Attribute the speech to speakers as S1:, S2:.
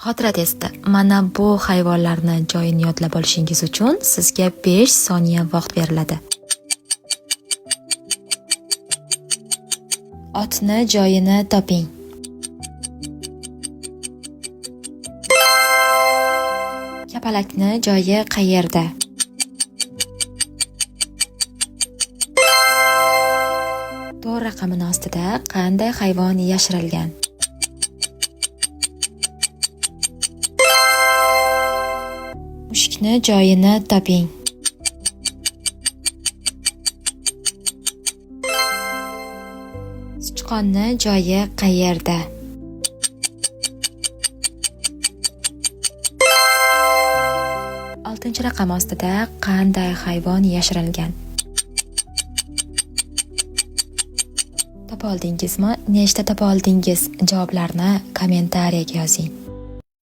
S1: Xotira testi. Mana bu hayvonlarni joyini yodlab olishingiz uchun sizga 5 soniya vaqt beriladi. Otni joyini toping. Kapalakni joyi qayerda? To'rt raqamini ostida qanday hayvon yashirilgan? Mushukni joyini toping. Sichqonni joyi qayerda? Oltinchi raqam ostida qanday hayvon yashirilgan? Topa oldingizmi? Nechta topa oldingiz? Javoblarni kommentariyaga yozing.